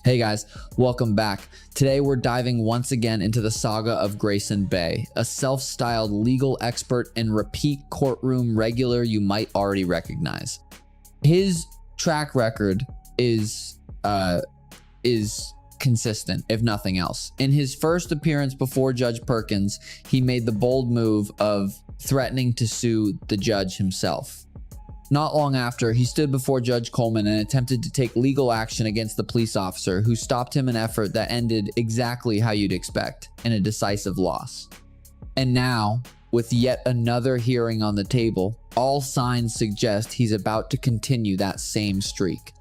Hey guys, welcome back. Today we're diving once again into the saga of Grayson Bay, a self-styled legal expert and repeat courtroom regular you might already recognize. His track record is consistent, if nothing else. In his first appearance before Judge Perkins, he made the bold move of threatening to sue the judge himself. Not long after, he stood before Judge Coleman and attempted to take legal action against the police officer who stopped him, an effort that ended exactly how you'd expect, in a decisive loss. And now, with yet another hearing on the table, all signs suggest he's about to continue that same streak.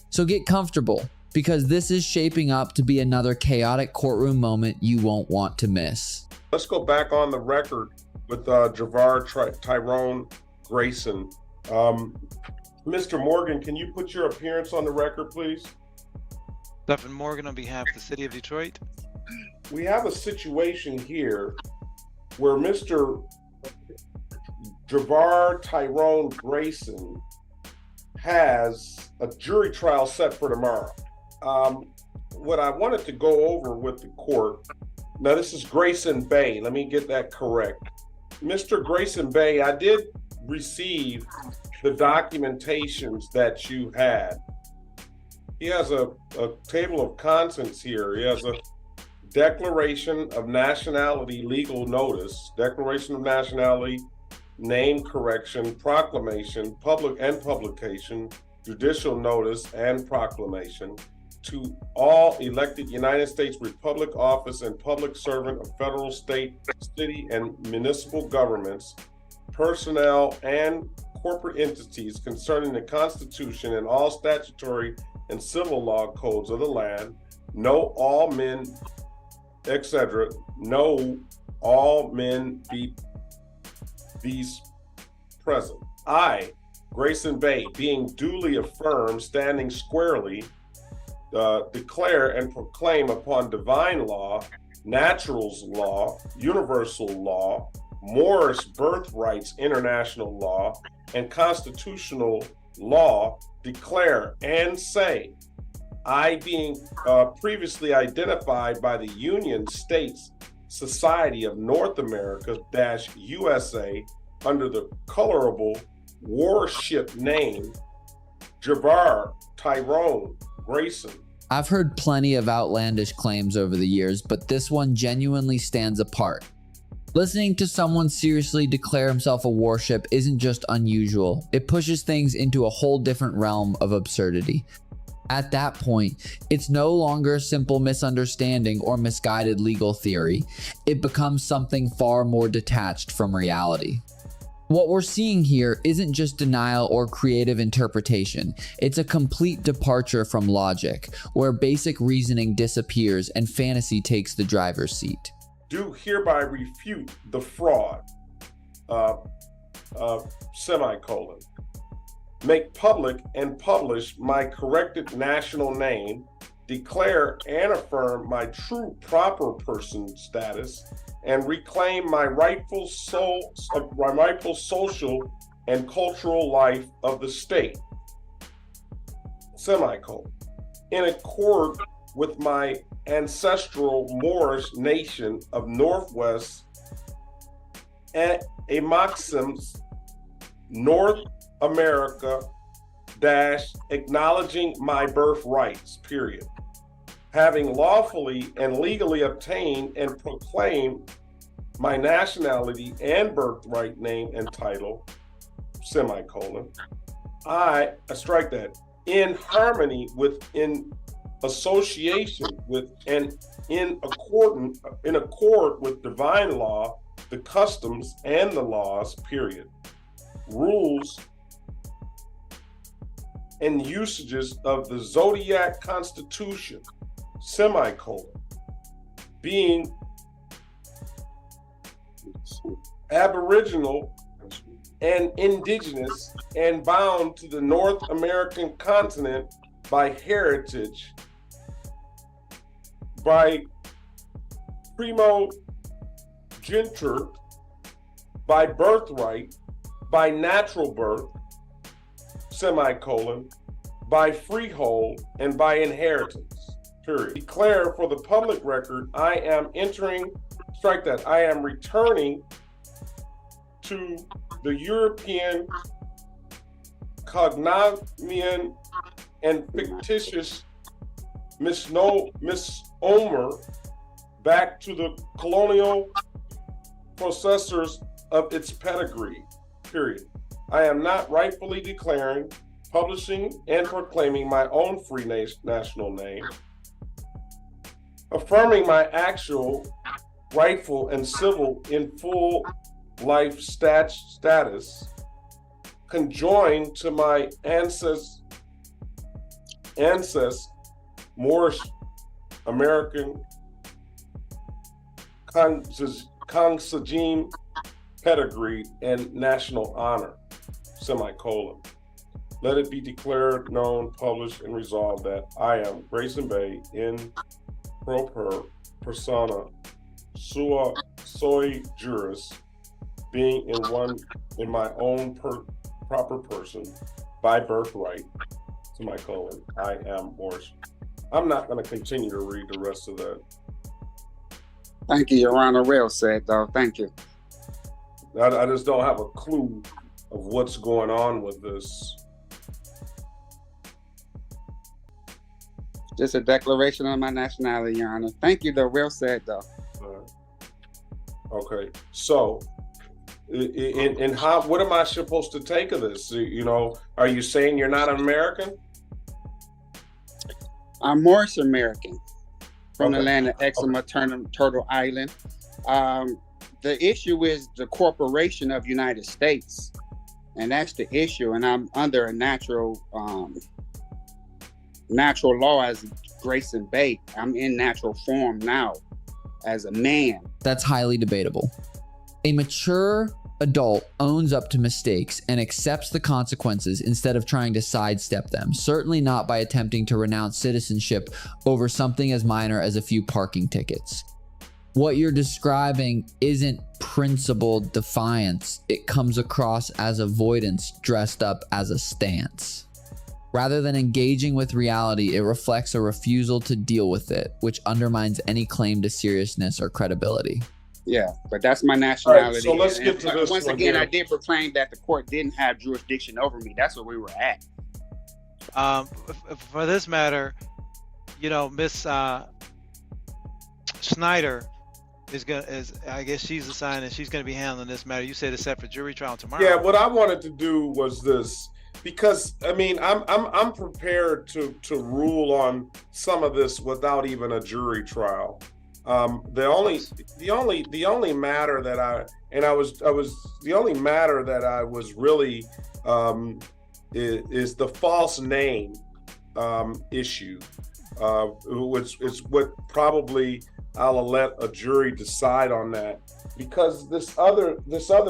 So get comfortable, because this is shaping up to be another chaotic courtroom moment you won't want to miss. Let's go back on the record with Javar Tyrone Grayson. Mr. Morgan, can you put your appearance on the record, please? Stephen Morgan on behalf of the City of Detroit. We have a situation here where Mr. Javar Tyrone Grayson has a jury trial set for tomorrow. What I wanted to go over with the court, now this is Grayson Bay, let me get that correct. Mr. Grayson Bay, I did receive the documentations that you had. He has a table of contents here. He has a declaration of nationality legal notice, declaration of nationality, name correction, proclamation, public and publication, judicial notice and proclamation to all elected United States Republic office and public servant of federal, state, city, and municipal governments, personnel, and corporate entities concerning the Constitution and all statutory and civil law codes of the land, know all men, etc., know all men be these present. I, Grayson Bay, being duly affirmed, standing squarely, declare and proclaim upon divine law, naturals law, universal law, Morris birthrights international law, and constitutional law, declare and say, I being previously identified by the Union States Society of North America USA under the colorable warship name Javar Tyrone Grayson. I've heard plenty of outlandish claims over the years, but this one genuinely stands apart. Listening to someone seriously declare himself a warship isn't just unusual, it pushes things into a whole different realm of absurdity. At that point, it's no longer a simple misunderstanding or misguided legal theory. It becomes something far more detached from reality. What we're seeing here isn't just denial or creative interpretation, it's a complete departure from logic, where basic reasoning disappears and fantasy takes the driver's seat. Do hereby refute the fraud, semicolon. Make public and publish my corrected national name, declare and affirm my true proper person status, and reclaim my rightful social and cultural life of the state, semicolon. In accord with my ancestral Moorish nation of Northwest and a Maxims North America acknowledging my birthrights, period. Having lawfully and legally obtained and proclaimed my nationality and birthright name and title, semicolon, I strike that, in harmony with, in association with, and in accord with divine law, the customs and the laws, period, rules and usages of the Zodiac Constitution, semicolon, being aboriginal and indigenous and bound to the North American continent by heritage, by primogeniture, by birthright, by natural birth, semicolon, by freehold, and by inheritance. period. Declare for the public record, I am returning to the European cognomen and fictitious misnomer back to the colonial processors of its pedigree, period. I am not rightfully declaring, publishing, and proclaiming my own free national name, affirming my actual, rightful, and civil in full life status, conjoined to my ancestors, Moorish American consanguine pedigree and national honor, semicolon. Let it be declared, known, published, and resolved that I am Grayson Bay in proper persona sui juris, being in my own proper person by birthright, semicolon, I am Moorish. I'm not going to continue to read the rest of that. Thank you, Your Honor. Well said, though. Thank you. I just don't have a clue of what's going on with this. Just a declaration of my nationality, Your Honor. Thank you, though. Well said, though. Okay, so, and how? What am I supposed to take of this? You know, are you saying you're not American? I'm Moorish American from Okay. the land of Exuma, Turtle Island. The issue is the corporation of United States, and that's the issue. And I'm under a natural law as Grayson Bay. I'm in natural form now as a man. That's highly debatable. A mature adult owns up to mistakes and accepts the consequences instead of trying to sidestep them, certainly not by attempting to renounce citizenship over something as minor as a few parking tickets. What you're describing isn't principled defiance. It comes across as avoidance dressed up as a stance. Rather than engaging with reality, it reflects a refusal to deal with it, which undermines any claim to seriousness or credibility. Yeah, but that's my nationality. All right, so let's get to this once one again, here. I did proclaim that the court didn't have jurisdiction over me. That's where we were at. For this matter, you know, Miss Snyder I guess she's assigned and she's going to be handling this matter. You said it's set for jury trial tomorrow. Yeah, what I wanted to do was this, because I mean, I'm prepared to rule on some of this without even a jury trial. The only matter that I was really is the false name issue, which is what probably I'll let a jury decide on that, because this other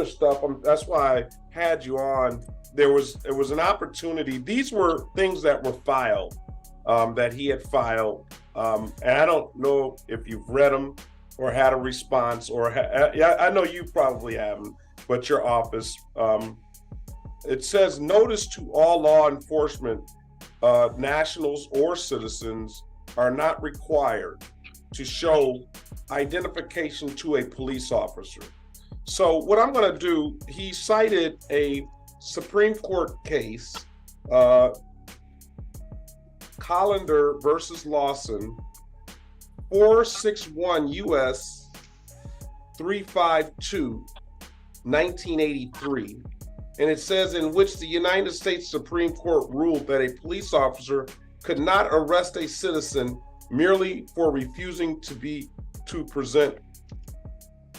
stuff. That's why I had you on. It was an opportunity. These were things that were filed, that he had filed, and I don't know if you've read them or had a response, or I know you probably haven't, but your office. It says, notice to all law enforcement, nationals or citizens are not required to show identification to a police officer. So what I'm going to do, he cited a Supreme Court case, Collender versus Lawson, 461 U.S. 352, 1983. And it says, in which the United States Supreme Court ruled that a police officer could not arrest a citizen merely for refusing to present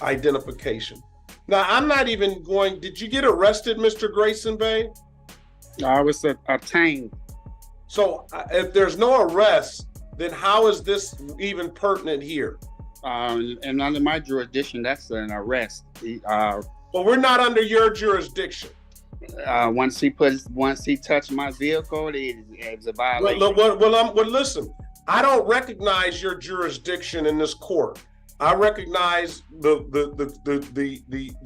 identification. Now, I'm not even going, did you get arrested, Mr. Grayson Bay? I was obtained. So if there's no arrest, then how is this even pertinent here? And under my jurisdiction, that's an arrest. Well, we're not under your jurisdiction. Once he touched my vehicle, it's a violation. Well, listen, I don't recognize your jurisdiction in this court. I recognize the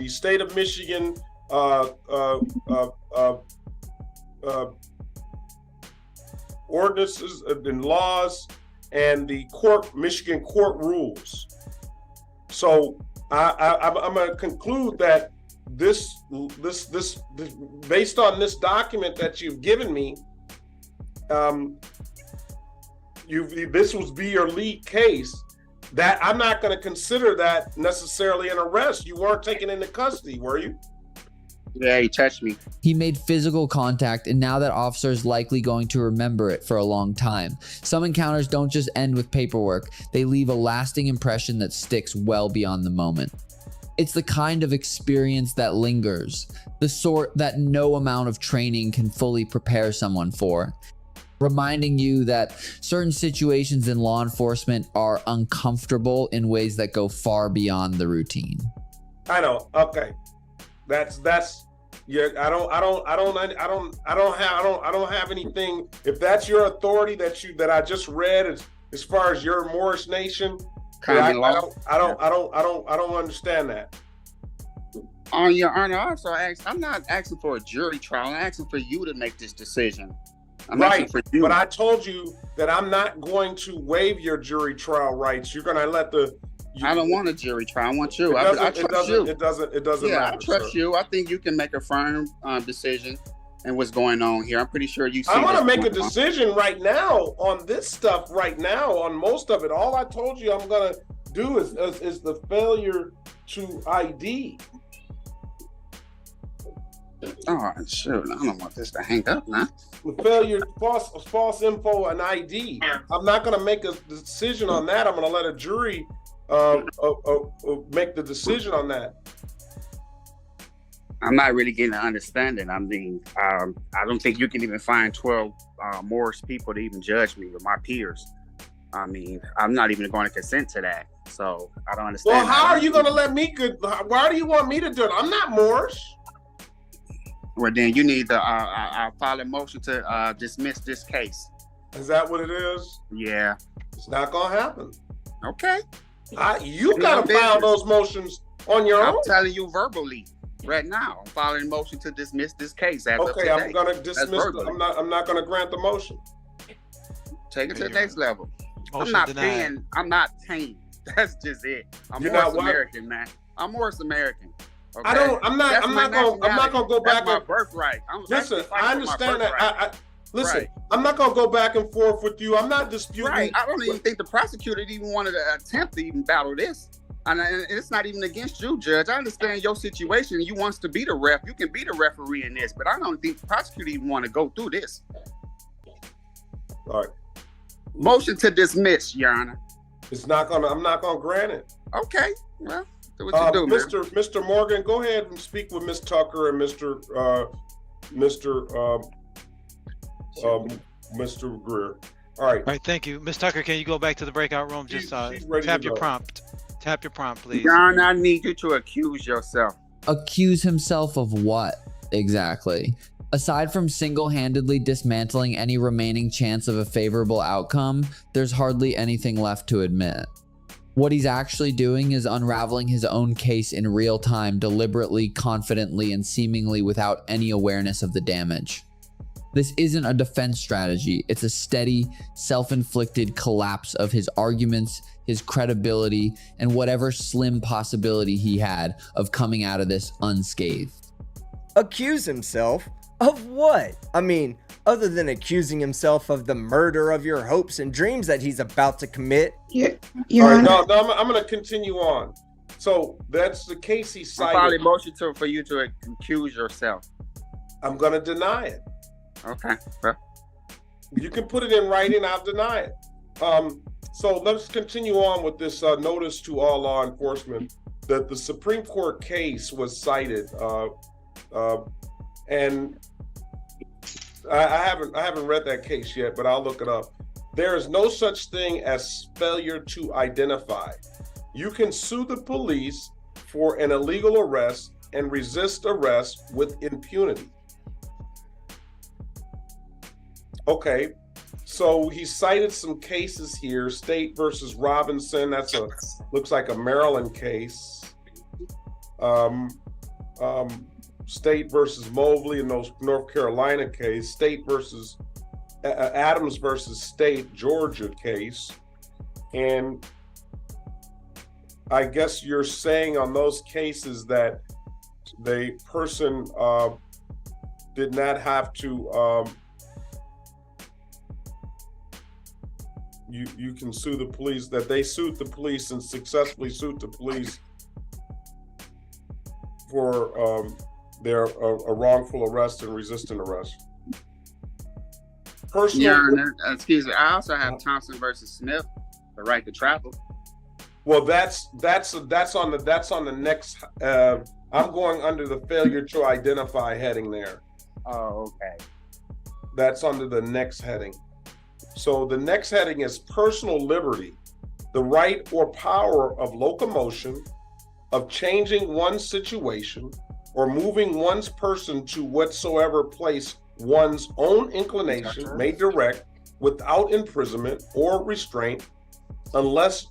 state of Michigan ordinances and laws, and the Michigan court rules. So I'm going to conclude that this based on this document that you've given me, this would be your lead case. That I'm not going to consider that necessarily an arrest. You weren't taken into custody, were you? Yeah, he touched me. He made physical contact, and now that officer is likely going to remember it for a long time. Some encounters don't just end with paperwork, they leave a lasting impression that sticks well beyond the moment. It's the kind of experience that lingers, the sort that no amount of training can fully prepare someone for, reminding you that certain situations in law enforcement are uncomfortable in ways that go far beyond the routine. I know. Okay. That's yeah. I don't have anything. If that's your authority that I just read as far as your Morris Nation, I don't understand that. On Your Honor, also I'm not asking for a jury trial. I'm asking for you to make this decision. I'm right, for you. But I told you that I'm not going to waive your jury trial rights. You're going to let I don't want a jury trial. I want you. I trust you. It doesn't yeah, matter. I trust you. I think you can make a firm decision and what's going on here. I'm pretty sure you see. I want to make a decision right now on this stuff right now, on most of it. All I told you I'm going to do is the failure to ID. Oh, shoot. I don't want this to hang up now. The failure, false info and ID. I'm not going to make a decision on that. I'm going to let a jury make the decision on that. I'm not really getting an understanding. I mean, I don't think you can even find 12 Morris people to even judge me or my peers. I mean, I'm not even going to consent to that. So I don't understand. Well, how are you going to let me? Why do you want me to do it? I'm not Morris. Well, then you need to file a motion to dismiss this case. Is that what it is? Yeah. It's not going to happen. Okay. You got to file those motions on your own. I'm telling you verbally right now. I'm filing a motion to dismiss this case. Okay, I'm going to dismiss. I'm not going to grant the motion. Take it to the next level. Motion I'm not paying. That's just it. I'm You're Morris American, man. I'm Morris American. Okay? I'm not going to go back. That's my birthright. Listen, I understand that. Listen, right. I'm not going to go back and forth with you. I'm not disputing. Right. I don't even think the prosecutor even wanted to attempt to even battle this. And it's not even against you, Judge. I understand your situation. You wants to be the ref. You can be the referee in this, but I don't think the prosecutor even want to go through this. All right. Motion to dismiss, Your Honor. I'm not gonna grant it. Okay. Well, do what you do, Mr. Morgan, go ahead and speak with Ms. Tucker and Mr. Greer. All right. All right, thank you. Ms. Tucker, can you go back to the breakout room? Just tap your prompt. Tap your prompt, please. John, I need you to accuse yourself. Accuse himself of what exactly? Aside from single-handedly dismantling any remaining chance of a favorable outcome, there's hardly anything left to admit. What he's actually doing is unraveling his own case in real time, deliberately, confidently, and seemingly without any awareness of the damage. This isn't a defense strategy. It's a steady, self-inflicted collapse of his arguments, his credibility, and whatever slim possibility he had of coming out of this unscathed. Accuse himself? Of what? I mean, other than accusing himself of the murder of your hopes and dreams that he's about to commit. All right, no, I'm going to continue on. So that's the case he cited. I filed a motion for you to accuse yourself. I'm going to deny it. Okay. Well. You can put it in writing. I'll deny it. So let's continue on with this notice to all law enforcement that the Supreme Court case was cited, and I haven't read that case yet, but I'll look it up. There is no such thing as failure to identify. You can sue the police for an illegal arrest and resist arrest with impunity. Okay, so he cited some cases here. State versus Robinson. Looks like a Maryland case. State versus Mobley in those North Carolina case. State versus Adams versus State, Georgia case. And I guess you're saying on those cases that the person did not have to, you can sue the police, that they sued the police and successfully sued the police for their a wrongful arrest and resistant arrest. Excuse me. I also have Thompson versus Smith, the right to travel. Well, that's on the next. I'm going under the failure to identify heading there. Oh, okay. That's under the next heading. So the next heading is personal liberty, the right or power of locomotion, of changing one's situation, or moving one's person to whatsoever place one's own inclination may direct, without imprisonment or restraint, unless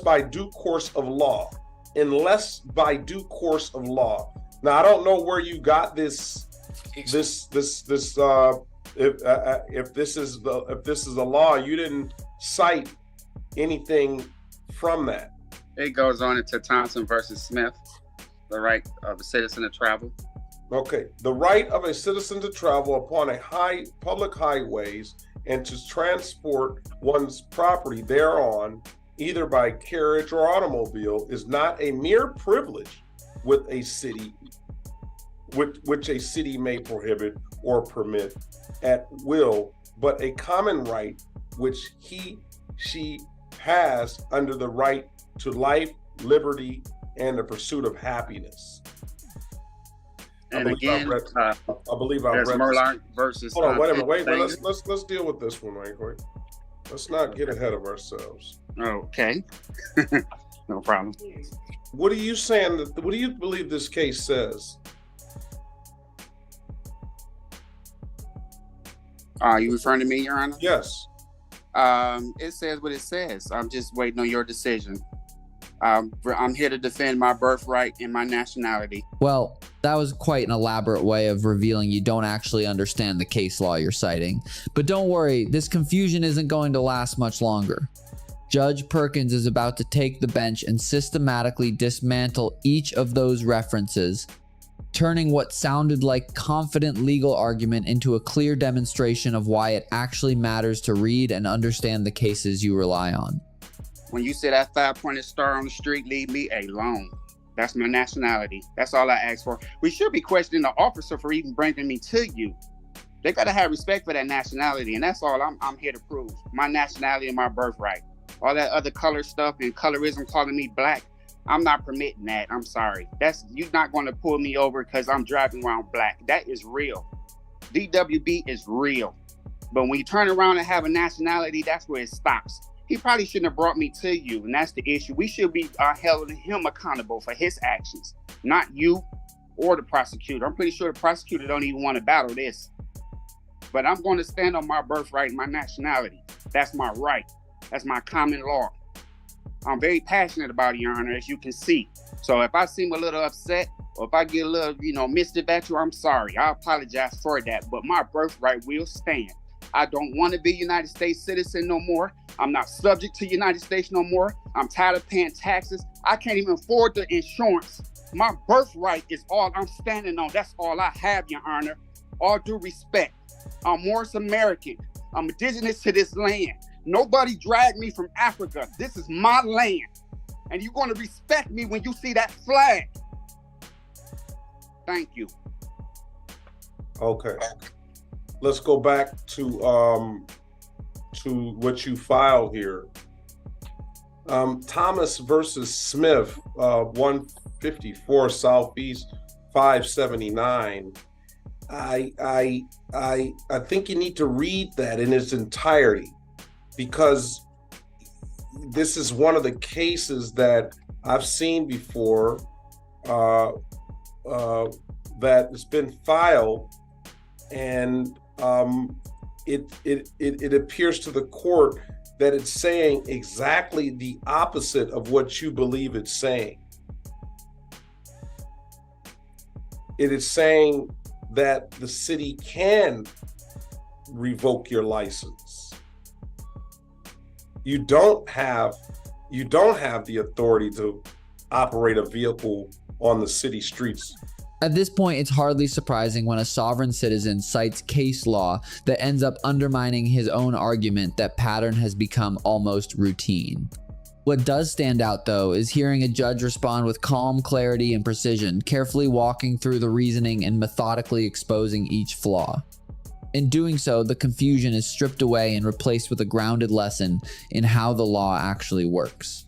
by due course of law. Unless by due course of law. Now I don't know where you got this. If this is a law, you didn't cite anything from that. It goes on into Thompson versus Smith, the right of a citizen to travel. Okay, the right of a citizen to travel upon public highways and to transport one's property thereon, either by carriage or automobile, is not a mere privilege which a city may prohibit or permit at will, but a common right which she has under the right to life, liberty, and the pursuit of happiness. And again, I believe I read Murlock versus. Hold on, wait a minute. Wait, let's deal with this one right quick. Let's not get ahead of ourselves. Okay, no problem. What are you saying? What do you believe this case says? Are you referring to me, Your Honor? Yes. It says what it says. I'm just waiting on your decision. I'm here to defend my birthright and my nationality. Well, that was quite an elaborate way of revealing you don't actually understand the case law you're citing. But don't worry, this confusion isn't going to last much longer. Judge Perkins is about to take the bench and systematically dismantle each of those references, turning what sounded like confident legal argument into a clear demonstration of why it actually matters to read and understand the cases you rely on. When you say that 5-pointed star on the street, leave me alone. That's my nationality. That's all I ask for. We should be questioning the officer for even bringing me to you. They got to have respect for that nationality, and that's all I'm here to prove. My nationality and my birthright. All that other color stuff and colorism calling me black, I'm not permitting that. I'm sorry. You're not going to pull me over because I'm driving around black. That is real. DWB is real. But when you turn around and have a nationality, that's where it stops. He probably shouldn't have brought me to you, and that's the issue. We should be holding him accountable for his actions, not you or the prosecutor. I'm pretty sure the prosecutor don't even want to battle this. But I'm going to stand on my birthright and my nationality. That's my right. That's my common law. I'm very passionate about it, Your Honor, as you can see. So if I seem a little upset, or if I get a little, mischief at you, I'm sorry. I apologize for that. But my birthright will stand. I don't want to be a United States citizen no more. I'm not subject to United States no more. I'm tired of paying taxes. I can't even afford the insurance. My birthright is all I'm standing on. That's all I have, Your Honor. All due respect. I'm Morris American. I'm indigenous to this land. Nobody dragged me from Africa. This is my land. And you're going to respect me when you see that flag. Thank you. Okay. Let's go back to what you filed here. Thomas versus Smith, 154 Southeast 579. I think you need to read that in its entirety, because this is one of the cases that I've seen before that has been filed, and it appears to the court that it's saying exactly the opposite of what you believe it's saying. It is saying that the city can revoke your license. You don't have the authority to operate a vehicle on the city streets. At this point, it's hardly surprising when a sovereign citizen cites case law that ends up undermining his own argument that pattern has become almost routine. What does stand out, though, is hearing a judge respond with calm clarity and precision, carefully walking through the reasoning and methodically exposing each flaw. In doing so, the confusion is stripped away and replaced with a grounded lesson in how the law actually works.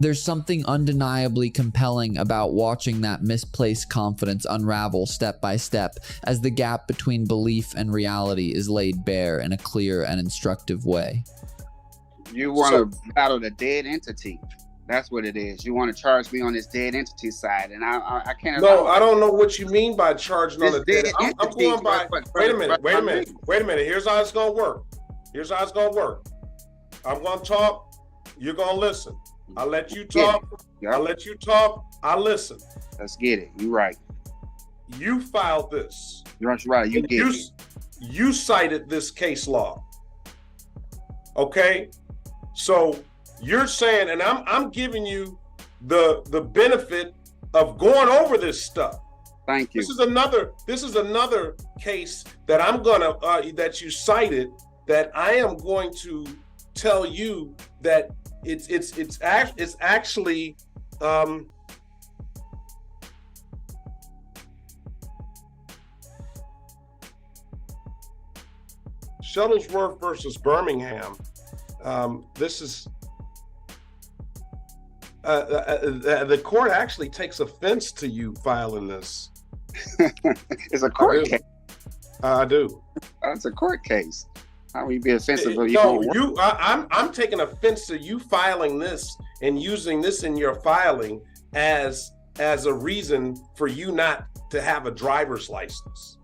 There's something undeniably compelling about watching that misplaced confidence unravel step by step as the gap between belief and reality is laid bare in a clear and instructive way. You want to battle the dead entity. That's what it is. You want to charge me on this dead entity side, and I can't. No, I don't know what you mean by charging on This the dead. dead I'm entity, going by. Wait a minute. Here's how it's gonna work. I'm gonna talk. You're gonna listen. I'll let you talk. Yeah. I'll let you talk. I'll listen. Let's get it. You right. You filed this. That's right. You get it. You cited this case law. Okay, so you're saying, and I'm giving you the benefit of going over this stuff. Thank you. This is another case that I'm gonna that you cited that I am going to tell you that it's actually Shuttlesworth versus Birmingham. This is the court actually takes offense to you filing this. It's a court case. I do. It's a court case. How will you be offensive? I'm taking offense to you filing this and using this in your filing as a reason for you not to have a driver's license.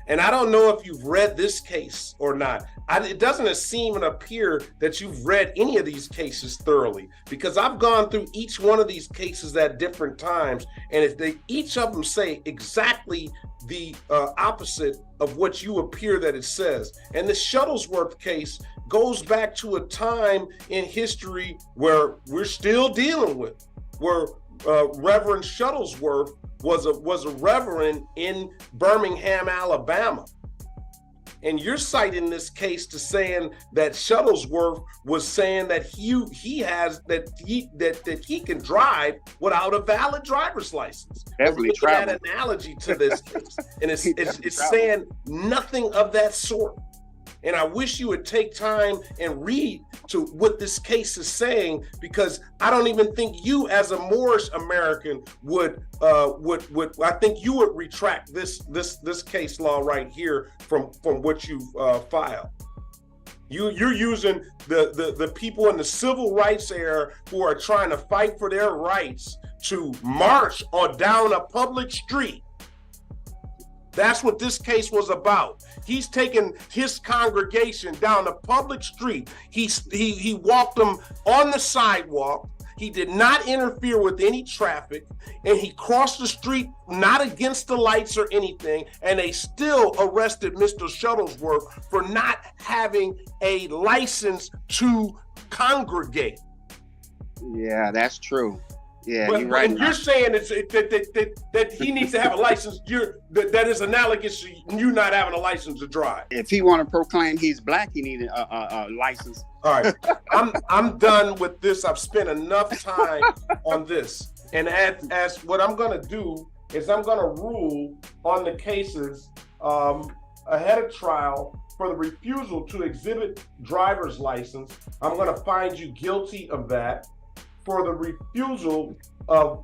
And I don't know if you've read this case or not. It doesn't seem and appear that you've read any of these cases thoroughly, because I've gone through each one of these cases at different times, and if each of them say exactly the opposite of what you appear that it says. And the Shuttlesworth case goes back to a time in history where we're still dealing with, where Reverend Shuttlesworth was a reverend in Birmingham, Alabama. And you're citing this case to saying that Shuttlesworth was saying that he can drive without a valid driver's license. Definitely travel. That analogy to this case, and it's saying nothing of that sort. And I wish you would take time and read to what this case is saying, because I don't even think you, as a Moorish American, would I think you would retract this case law right here from what you've filed. You're using the people in the civil rights era who are trying to fight for their rights to march or down a public street. That's what this case was about. He's taken his congregation down a public street. He walked them on the sidewalk. He did not interfere with any traffic, and he crossed the street not against the lights or anything, and they still arrested Mr. Shuttlesworth for not having a license to congregate. Yeah, that's true. Yeah, but you're right. You're saying that he needs to have a license. That is analogous to you not having a license to drive. If he want to proclaim he's black, he needed a license. All right, I'm done with this. I've spent enough time on this, and as what I'm going to do is I'm going to rule on the cases ahead of trial for the refusal to exhibit driver's license. I'm going to find you guilty of that. For the refusal of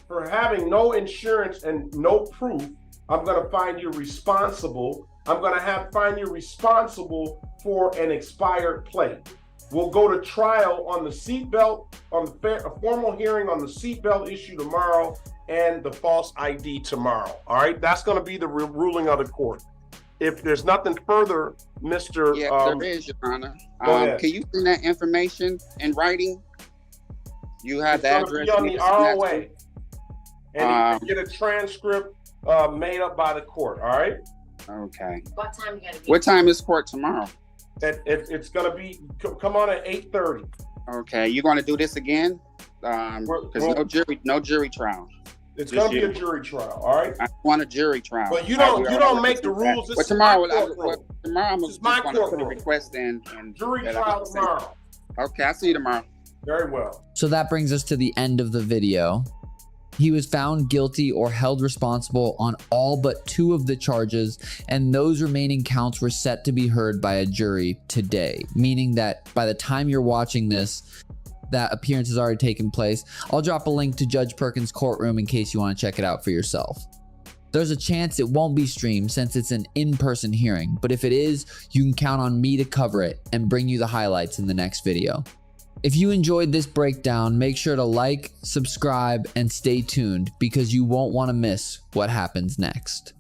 for having no insurance and no proof, I'm going to find you responsible. I'm going to find you responsible for an expired plate. We'll go to trial on the seatbelt, on a formal hearing on the seatbelt issue tomorrow, and the false ID tomorrow. All right, that's going to be the ruling of the court. If there's nothing further, Mr. Yeah, there is, Your Honor. Can you send that information in writing? You have the address. On the ROA, and you can get a transcript made up by the court. All right. Okay. What time you gotta be? What time is court tomorrow? It's gonna be come on at 8:30. Okay, you going to do this again? Because Well- no jury trial. It's This gonna be year. a jury trial, all right? I want a jury trial. But you don't make the rules. But This is tomorrow, my courtroom. tomorrow I'm This is just my going to put a courtroom. request in. And Jury that I trial can say. tomorrow. Okay, I'll see you tomorrow. Very well. So that brings us to the end of the video. He was found guilty or held responsible on all but 2 of the charges, and those remaining counts were set to be heard by a jury today, meaning that by the time you're watching this, that appearance has already taken place. I'll drop a link to Judge Perkins' courtroom in case you want to check it out for yourself. There's a chance it won't be streamed since it's an in-person hearing, but if it is, you can count on me to cover it and bring you the highlights in the next video. If you enjoyed this breakdown, make sure to like, subscribe, and stay tuned because you won't want to miss what happens next.